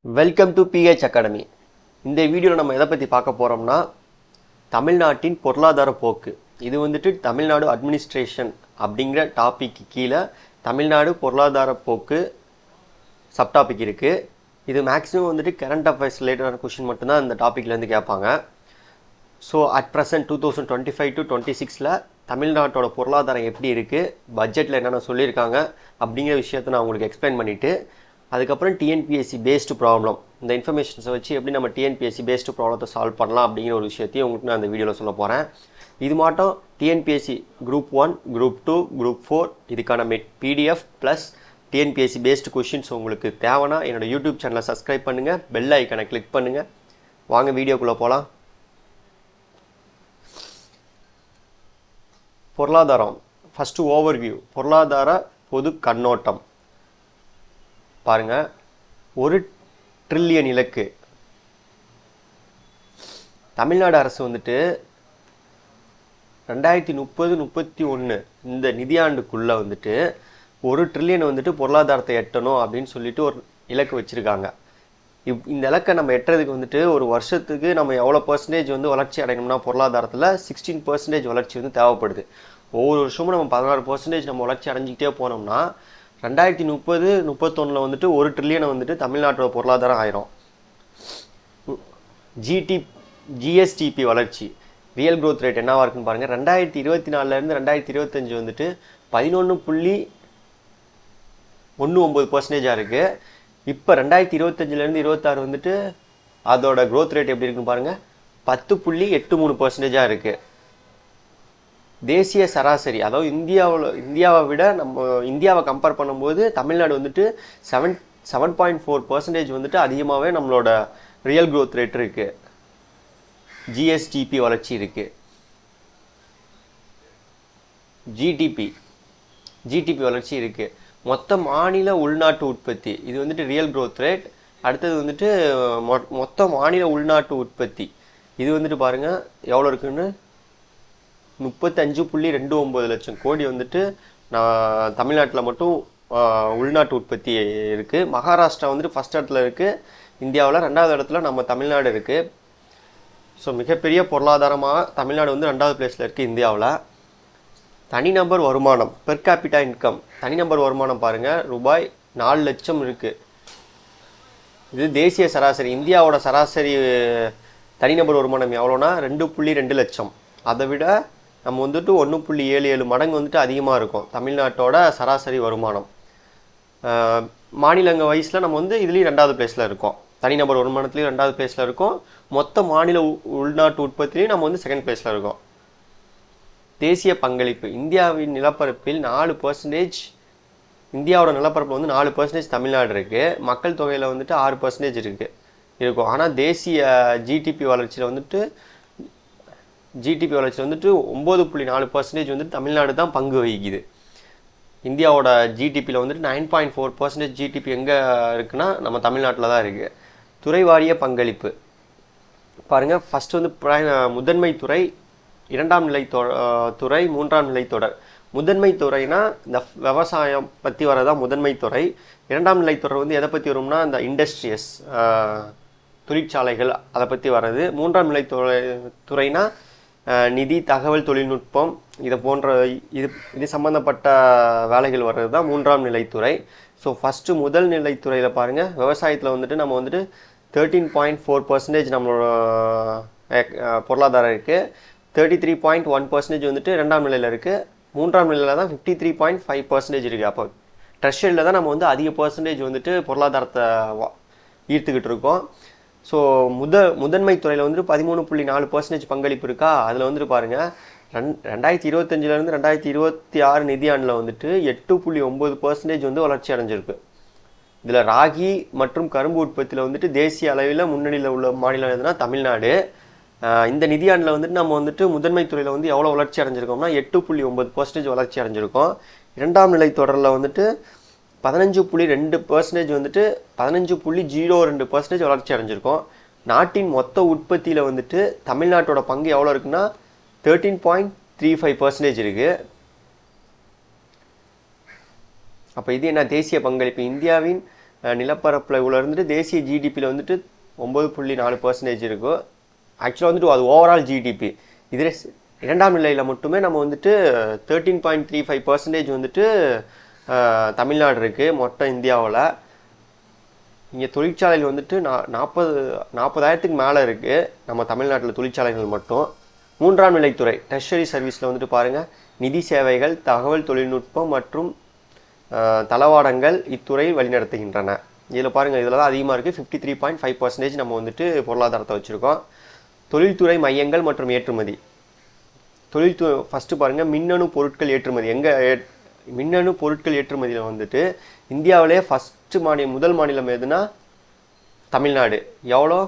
Welcome to pH academy. இந்த வீடியோவில் நம்ம எதை பற்றி பார்க்க போகிறோம்னா தமிழ்நாட்டின் பொருளாதார போக்கு. இது வந்துட்டு தமிழ்நாடு அட்மினிஸ்ட்ரேஷன் அப்படிங்கிற டாபிக்கு கீழே தமிழ்நாடு பொருளாதார போக்கு சப்டாபிக் இருக்குது. இது மேக்ஸிமம் வந்துட்டு கரண்ட் அஃபேர்ஸ் ரிலேட்டடான கொஷின் மட்டும்தான் இந்த டாப்பிக்லேருந்து கேட்பாங்க. ஸோ அட் ப்ரெசன்ட் 2025 to 26 தமிழ்நாட்டோட பொருளாதாரம் எப்படி இருக்குது, பட்ஜெட்டில் என்னென்ன சொல்லியிருக்காங்க அப்படிங்கிற விஷயத்தை நான் உங்களுக்கு எக்ஸ்பிளைன் பண்ணிவிட்டு அதுக்கப்புறம் டிஎன்பிஎஸ்சி பேஸ்டு ப்ராப்ளம், இந்த இன்ஃபர்மேஷன்ஸை வச்சு எப்படி நம்ம டிஎன்பிஎஸ்சி பேஸ்டு ப்ராப்ளத்தை சால்வ் பண்ணலாம் அப்படிங்கிற ஒரு விஷயத்தையும் உங்களுக்கு நான் அந்த வீடியோவில் சொல்ல போகிறேன். இது மட்டும் டிஎன்பிஎஸ்சி குரூப் 1, குரூப் 2, குரூப் 4 இதுக்கான PDF plus TNPSC based questions உங்களுக்கு தேவைன்னா என்னோடய யூடியூப் சேனலை சப்ஸ்கிரைப் பண்ணுங்கள், பெல் ஐக்கனை கிளிக் பண்ணுங்கள். வாங்க வீடியோக்குள்ளே போகலாம். பொருளாதாரம் ஃபஸ்ட்டு ஓவர்வியூ, பொருளாதார பொது கண்ணோட்டம் பாருங்க. 1 ட்ரில்லியன் இலக்கு தமிழ்நாடு அரசு வந்துட்டு 2030-31 இந்த நிதியாண்டுக்குள்ளே வந்துட்டு 1 ட்ரில்லியன் வந்துட்டு பொருளாதாரத்தை எட்டணும் அப்படின்னு சொல்லிட்டு ஒரு இலக்கு வச்சுருக்காங்க. இந்த இலக்கை நம்ம எட்டுறதுக்கு வந்துட்டு ஒரு வருஷத்துக்கு நம்ம எவ்வளோ பர்சன்டேஜ் வந்து வளர்ச்சி அடையணும்னா பொருளாதாரத்தில் 16% வளர்ச்சி வந்து தேவைப்படுது. ஒவ்வொரு வருஷமும் நம்ம 16% நம்ம வளர்ச்சி அடைஞ்சிக்கிட்டே போனோம்னா 2030-31 வந்துட்டு 1 ட்ரில்லியனை வந்துட்டு தமிழ்நாட்டோட பொருளாதாரம் ஆயிரும். ஜிஎஸ்டிபி வளர்ச்சி ரியல் க்ரோத் ரேட் என்னவா இருக்குன்னு பாருங்கள். 2024 2025 வந்துட்டு 11.19% இருக்குது. இப்போ 2025 26 வந்துட்டு அதோட க்ரோத் ரேட் எப்படி இருக்குன்னு பாருங்கள், 10.83% இருக்குது. தேசிய சராசரி, அதாவது இந்தியாவை விட நம்ம இந்தியாவை கம்பேர் பண்ணும்போது தமிழ்நாடு வந்துட்டு 7.4% வந்துட்டு அதிகமாகவே நம்மளோட ரியல் க்ரோத் ரேட் இருக்குது. ஜிஎஸ்டிபி வளர்ச்சி இருக்குது. ஜிடிபி வளர்ச்சி இருக்குது. மொத்த மாநில உள்நாட்டு உற்பத்தி இது வந்துட்டு ரியல் க்ரோத் ரேட். அடுத்தது வந்துட்டு மொத்த மாநில உள்நாட்டு உற்பத்தி இது வந்துட்டு பாருங்கள் எவ்வளோ இருக்குன்னு, 35.29 லட்சம் கோடி வந்துட்டு நான் தமிழ்நாட்டில் மட்டும் உள்நாட்டு உற்பத்தி இருக்குது. மகாராஷ்டிரா வந்துட்டு ஃபஸ்ட் இடத்துல இருக்குது இந்தியாவில், 2வது இடத்துல நம்ம தமிழ்நாடு இருக்குது. ஸோ மிகப்பெரிய பொருளாதாரமாக தமிழ்நாடு வந்து 2வது பிளேஸில் இருக்குது இந்தியாவில். தனிநபர் வருமானம் பெர் கேபிட்டா இன்கம், தனிநபர் வருமானம் பாருங்கள் ரூபாய் 4 லட்சம் இருக்குது. இது தேசிய சராசரி. இந்தியாவோட சராசரி தனிநபர் வருமானம் எவ்வளோனா 2.2 லட்சம். அதை விட நம்ம வந்துட்டு 1.77 மடங்கு வந்துட்டு அதிகமாக இருக்கும் தமிழ்நாட்டோட சராசரி வருமானம். மாநிலங்க வயசில் நம்ம வந்து இதுலேயும் 2வது பிளேஸில் இருக்கோம். தனிநபர் வருமானத்துலேயும் 2வது பிளேஸில் இருக்கோம். மொத்த மாநில உள்நாட்டு உற்பத்திலையும் நம்ம வந்து 2nd பிளேஸில் இருக்கோம். தேசிய பங்களிப்பு இந்தியாவின் நிலப்பரப்பில் 4%, இந்தியாவோட நிலப்பரப்பில் வந்து 4% தமிழ்நாடு இருக்குது. மக்கள் தொகையில் வந்துட்டு 6% இருக்கும். ஆனால் தேசிய ஜிடிபி வளர்ச்சியில் வந்துட்டு 9.4% வந்துட்டு தமிழ்நாடு தான் பங்கு வகிக்குது. இந்தியாவோட ஜிடிபியில் வந்துட்டு 9.4% ஜிடிபி எங்கே இருக்குன்னா நம்ம தமிழ்நாட்டில் தான் இருக்குது. துறை வாரிய பங்களிப்பு பாருங்கள். ஃபஸ்ட்டு வந்து முதன்மை துறை, 2ஆம் நிலை துறை, 3ஆம் நிலை தொடர். முதன்மை துறைனா இந்த விவசாயம் பற்றி வரதான் முதன்மை துறை. 2ஆம் நிலை தொடர் வந்து எதை பற்றி வரும்னா இந்த இண்டஸ்ட்ரியஸ் தொழிற்சாலைகள் அதை பற்றி வர்றது. 3ஆம் நிலை துறைனா நிதி, தகவல் தொழில்நுட்பம் இதை போன்ற இது சம்மந்தப்பட்ட வேலைகள் வர்றது தான் 3ஆம் நிலைத்துறை. ஸோ ஃபஸ்ட்டு முதல் நிலைத்துறையில் பாருங்கள், விவசாயத்தில் வந்துட்டு நம்ம வந்துட்டு 13.4% நம்மளோட பொருளாதாரம் இருக்குது. 33.1% வந்துட்டு 2ஆம் நிலையில் இருக்குது. 3ஆம் நிலையில் தான் 53.5% இருக்குது. அப்போ ட்ரெஷரியில் தான் நம்ம வந்து அதிக பர்சன்டேஜ் வந்துட்டு பொருளாதாரத்தை ஈர்த்துக்கிட்டு இருக்கோம். ஸோ முதன்மை துறையில் வந்துட்டு 13.4% பங்களிப்பு இருக்கா. அதில் வந்துட்டு பாருங்கள் 2025 2026 நிதியாண்டில் வந்துட்டு 8.9% வந்து வளர்ச்சி அடைஞ்சிருக்கு. இதில் ராகி மற்றும் கரும்பு உற்பத்தியில் வந்துட்டு தேசிய அளவில் முன்னணியில் உள்ள மாநிலம் எதுனா தமிழ்நாடு. இந்த நிதியாண்டில் வந்துட்டு நம்ம வந்துட்டு முதன்மை துறையில் வந்து எவ்வளோ வளர்ச்சி அடைஞ்சிருக்கோம்னா 8.9% வளர்ச்சி அடைஞ்சிருக்கோம். 2ஆம் நிலை தொடரில் வந்துட்டு 15.2% வந்துட்டு 15.02% வளர்ச்சி அடைஞ்சிருக்கும். நாட்டின் மொத்த உற்பத்தியில் வந்துட்டு தமிழ்நாட்டோட பங்கு எவ்வளோ இருக்குன்னா 13.35% இருக்குது. அப்போ இது என்ன தேசிய பங்களிப்பு. இந்தியாவின் நிலப்பரப்பில் இவ்வளோ இருந்துட்டு தேசிய ஜிடிபியில் வந்துட்டு 9.4% இருக்கும். ஆக்சுவலாக வந்துட்டு அது ஓவரால் ஜிடிபி. இதில் இரண்டாம் நிலையில் மட்டுமே நம்ம வந்துட்டு 13.35% வந்துட்டு தமிழ்நாடு இருக்குது மொத்தம் இந்தியாவில். இங்கே தொழிற்சாலைகள் வந்துட்டு 40,000க்கு மேலே இருக்குது நம்ம தமிழ்நாட்டில் தொழிற்சாலைகள் மட்டும். மூன்றாம் நிலைத்துறை ட்ரெஷரி சர்வீஸில் வந்துட்டு பாருங்கள், நிதி சேவைகள், தகவல் தொழில்நுட்பம் மற்றும் தளவாடங்கள் இத்துறையை வழிநடத்துகின்றன. இதில் பாருங்கள், இதில் தான் அதிகமாக இருக்குது. 53.5% நம்ம வந்துட்டு பொருளாதாரத்தை வச்சுருக்கோம். தொழில்துறை மையங்கள் மற்றும் ஏற்றுமதி. ஃபஸ்ட்டு பாருங்கள், மின்னணு பொருட்கள் ஏற்றுமதி. மின்னணு பொருட்கள் ஏற்றுமதியில் வந்துட்டு இந்தியாவிலே முதல் மாநிலம் எதுனா தமிழ்நாடு. எவ்வளோ?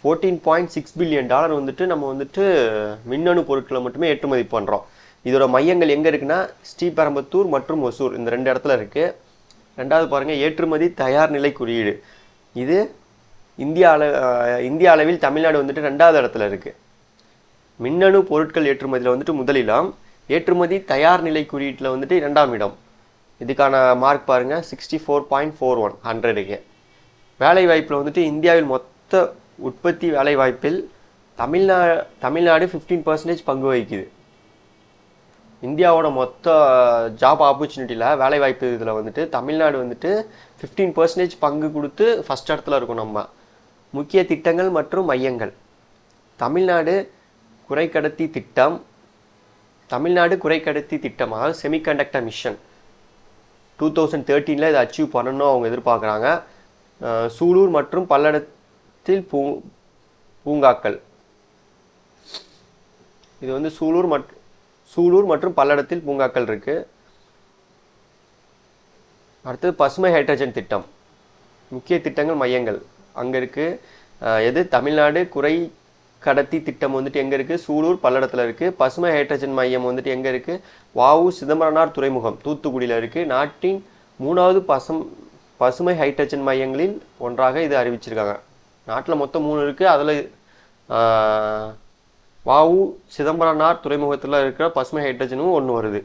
$14.6 பில்லியன் வந்துட்டு நம்ம வந்துட்டு மின்னணு பொருட்களை மட்டுமே ஏற்றுமதி பண்ணுறோம். இதோட மையங்கள் எங்கே இருக்குன்னா ஸ்ரீபெரும்புத்தூர் மற்றும் ஒசூர், இந்த 2 இடத்துல இருக்குது. ரெண்டாவது பாருங்கள், ஏற்றுமதி தயார் நிலை குறியீடு. இது இந்திய அளவில் தமிழ்நாடு வந்துட்டு 2வது இடத்துல இருக்குது. மின்னணு பொருட்கள் ஏற்றுமதியில் வந்துட்டு முதலிடம், ஏற்றுமதி தயார் நிலை குறியீட்டில் வந்துட்டு 2ஆம் இடம். இதுக்கான மார்க் பாருங்கள், 64.41 100க்கு. வேலை வாய்ப்பில் வந்துட்டு இந்தியாவில் மொத்த உற்பத்தி வேலை வாய்ப்பில் தமிழ்நாடு 15% பங்கு வகிக்குது. இந்தியாவோட மொத்த ஜாப் ஆப்பர்ச்சுனிட்டியில் வேலை வாய்ப்பு இதில் வந்துட்டு தமிழ்நாடு வந்துட்டு 15% பங்கு கொடுத்து ஃபஸ்ட் இடத்துல இருக்கும். நம்ம முக்கிய திட்டங்கள் மற்றும் மையங்கள். தமிழ்நாடு குறைக்கடத்தி திட்டமாக செமிகண்டக்டர் மிஷன் 2013 இதை அச்சீவ் பண்ணணும் அவங்க எதிர்பார்க்குறாங்க. சூலூர் மற்றும் பல்லடத்தில் பூங்காக்கள். இது வந்து சூலூர் மற்றும் பல்லடத்தில் பூங்காக்கள் இருக்கு. அடுத்தது பசுமை ஹைட்ரஜன் திட்டம். முக்கிய திட்டங்கள் மையங்கள் அங்கே இருக்கு. எது? தமிழ்நாடு குறை கடத்தி திட்டம் வந்துட்டு எங்கே இருக்குது? சூலூர் பல்லடத்தில் இருக்குது. பசுமை ஹைட்ரஜன் மையம் வந்துட்டு எங்கே இருக்குது? வாவு சிதம்பரனார் துறைமுகம் தூத்துக்குடியில் இருக்குது. நாட்டின் 3வது பசுமை ஹைட்ரஜன் மையங்களில் ஒன்றாக இது அறிவிச்சிருக்காங்க. நாட்டில் மொத்தம் 3 இருக்குது. அதில் வாவு சிதம்பரனார் துறைமுகத்தில் இருக்கிற பசுமை ஹைட்ரஜனும் ஒன்று வருது.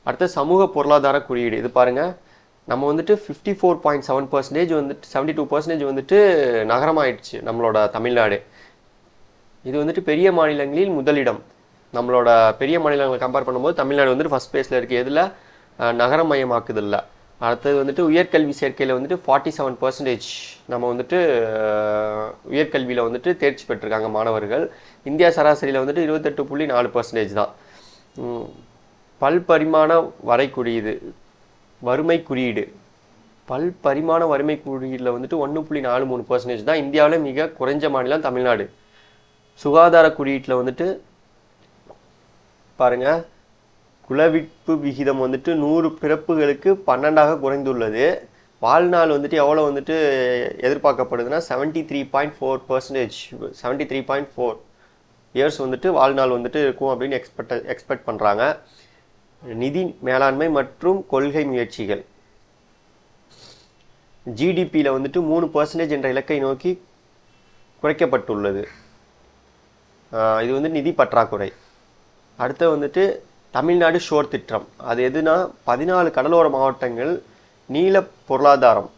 அடுத்த சமூக பொருளாதார குறியீடு. இது பாருங்கள், நம்ம வந்துட்டு 54.7% வந்துட்டு 72% வந்துட்டு நகரமாயிடுச்சு நம்மளோட தமிழ்நாடு. இது வந்துட்டு பெரிய மாநிலங்களில் முதலிடம். நம்மளோட பெரிய மாநிலங்களை கம்பேர் பண்ணும்போது தமிழ்நாடு வந்துட்டு ஃபஸ்ட் பிளேஸில் இருக்குது. எதில்? நகரமயமாக்குதில்ல. அடுத்தது வந்துட்டு உயர்கல்வி சேர்க்கையில் வந்துட்டு 47% நம்ம வந்துட்டு உயர்கல்வியில் வந்துட்டு தேர்ச்சி பெற்றிருக்காங்க மாணவர்கள். இந்தியா சராசரியில் வந்துட்டு 28.4% தான். பல்பரிமாண வறுமை குறியீடு. பல்பரிமாண வறுமை குறியீடில் வந்துட்டு 1.43% தான். இந்தியாவில் மிக குறைஞ்ச மாநிலம் தமிழ்நாடு. சுகாதார குறியீட்டில் வந்துட்டு பாருங்க, குலவிப்பு விகிதம் வந்துட்டு 100 பிறப்புகளுக்கு 12ஆக குறைந்துள்ளது. வாழ்நாள் வந்துட்டு எவ்வளோ வந்துட்டு எதிர்பார்க்கப்படுதுன்னா 73.4%, 73.4 இயர்ஸ் வந்துட்டு வாழ்நாள் வந்துட்டு இருக்கும் அப்படின்னு எக்ஸ்பெக்ட் பண்ணுறாங்க. நிதி மேலாண்மை மற்றும் கொள்கை முயற்சிகள். ஜிடிபியில் வந்துட்டு 3% என்ற இலக்கை நோக்கி குறைக்கப்பட்டுள்ளது. இது வந்து நிதி பற்றாக்குறை. அடுத்து வந்துட்டு தமிழ்நாடு ஷோர் திட்டம். அது எதுனா 14 கடலோர மாவட்டங்கள் நீல பொருளாதாரம்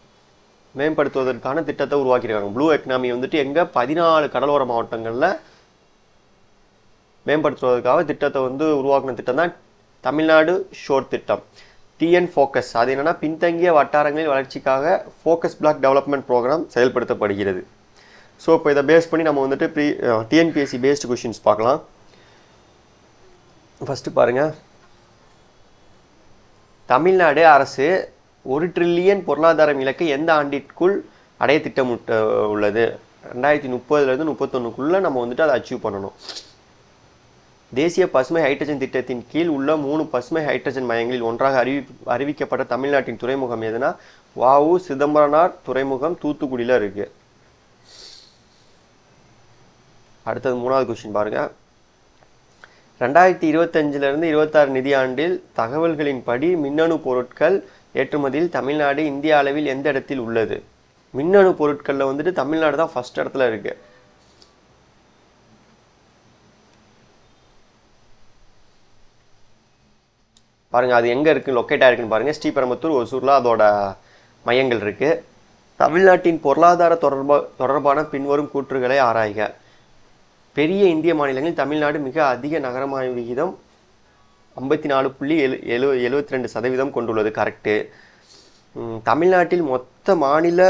மேம்படுத்துவதற்கான திட்டத்தை உருவாக்கியிருக்காங்க. ப்ளூ எக்கனாமி வந்துட்டு எங்கே? 14 கடலோர மாவட்டங்களில் மேம்படுத்துவதற்காக திட்டத்தை வந்து உருவாக்கின திட்டம் தான் தமிழ்நாடு ஷோர் திட்டம். TN focus. அது என்னென்னா பின்தங்கிய வட்டாரங்களின் வளர்ச்சிக்காக ஃபோக்கஸ் பிளாக் டெவலப்மெண்ட் ப்ரோக்ராம் செயல்படுத்தப்படுகிறது. ஸோ இப்போ இதை பேஸ் பண்ணி நம்ம வந்துட்டு டிஎன்பிஎஸ்சி பேஸ்டு கொஷின்ஸ் பார்க்கலாம். ஃபஸ்ட்டு பாருங்கள், தமிழ்நாடு அரசு 1 ட்ரில்லியன் பொருளாதாரம் இலக்கை எந்த ஆண்டிற்குள் அடைய திட்டமிட்டு உள்ளது? 2030 31க்குள்ளே நம்ம வந்துட்டு அதை அச்சீவ் பண்ணணும். தேசிய பசுமை ஹைட்ரஜன் திட்டத்தின் கீழ் உள்ள 3 பசுமை ஹைட்ரஜன் மையங்களில் ஒன்றாக அறிவிக்கப்பட்ட தமிழ்நாட்டின் துறைமுகம் எதுனா வாவு சிதம்பரனார் துறைமுகம் தூத்துக்குடியில் இருக்கு. அடுத்தது 3வது கொஸ்டின் பாருங்க. 2025 26 நிதியாண்டில் தகவல்களின்படி மின்னணு பொருட்கள் ஏற்றுமதியில் தமிழ்நாடு இந்திய அளவில் எந்த இடத்தில் உள்ளது? மின்னணு பொருட்களில் வந்துட்டு தமிழ்நாடு தான் ஃபர்ஸ்ட் இடத்துல இருக்கு. பாருங்கள் அது எங்கே இருக்குது லொக்கேட் ஆகிருக்குன்னு பாருங்கள். ஸ்ரீபெரும்புத்தூர், ஒசூரில் அதோட மையங்கள் இருக்குது. தமிழ்நாட்டின் பொருளாதார தொடர்பான பின்வரும் கூற்றுகளை ஆராய்க. பெரிய இந்திய மாநிலங்களில் தமிழ்நாடு மிக அதிக நகரமய விகிதம் 54.72% கொண்டுள்ளது. கரெக்டு. தமிழ்நாட்டில் மொத்த மாநில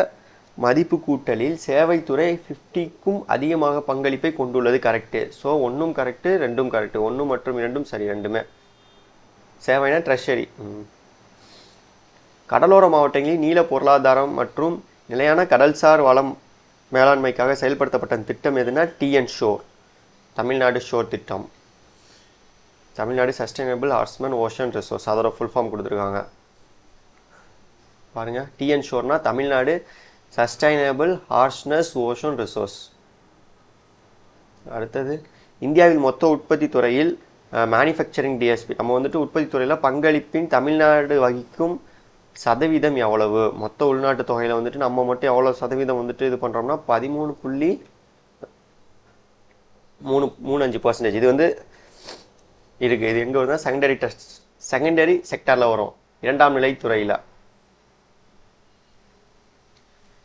மதிப்பு கூட்டலில் சேவைத்துறை 50க்கும் அதிகமாக பங்களிப்பை கொண்டுள்ளது. கரெக்டு. ஸோ 1ம் கரெக்டு, 2ம் கரெக்டு. 1 மற்றும் 2ம் சரி, 2மே. சேவைனா ட்ரெஷரி. கடலோர மாவட்டங்களில் நீல பொருளாதாரம் மற்றும் நிலையான கடல்சார் வளம் மேலாண்மைக்காக செயல்படுத்தப்பட்ட திட்டம் எதுனா டிஎன் ஷோர், தமிழ்நாடு ஷோர் திட்டம். Tamil Nadu sustainable harnessing ocean resource, அதோட ஃபுல் ஃபார்ம் கொடுத்துருக்காங்க பாருங்க. டிஎன் ஷோர்னா Tamil Nadu sustainable harnessing ocean resource. அடுத்தது, இந்தியாவில் மொத்த உற்பத்தி துறையில் மேனுஃபேக்சரிங் டிஎஸ்பி, நம்ம வந்துட்டு உற்பத்தி துறையில் பங்களிப்பின் தமிழ்நாடு வகிக்கும் சதவீதம் எவ்வளவு? மொத்த உள்நாட்டு தொகையில் வந்துட்டு நம்ம மட்டும் எவ்வளோ சதவீதம் வந்துட்டு இது பண்ணுறோம்னா 13.35%. இது வந்து இருக்குது. இது எங்கே வருதுன்னா செகண்டரி செக்டரில் வரும், 2ஆம் நிலை துறையில்.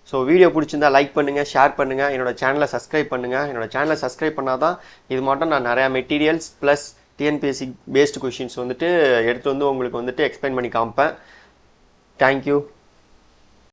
ஸோ வீடியோ பிடிச்சிருந்தா லைக் பண்ணுங்கள், ஷேர் பண்ணுங்கள், என்னோடய சேனலை சப்ஸ்கிரைப் பண்ணுங்கள். என்னோடய சேனலை சப்ஸ்கிரைப் பண்ணால் தான் இது மட்டும் நான் நிறையா materials plus TNPSC based questions வந்துட்டு எடுத்து வந்து உங்களுக்கு வந்துட்டு எக்ஸ்பிளைன் பண்ணி காமிப்பேன். தேங்க்யூ.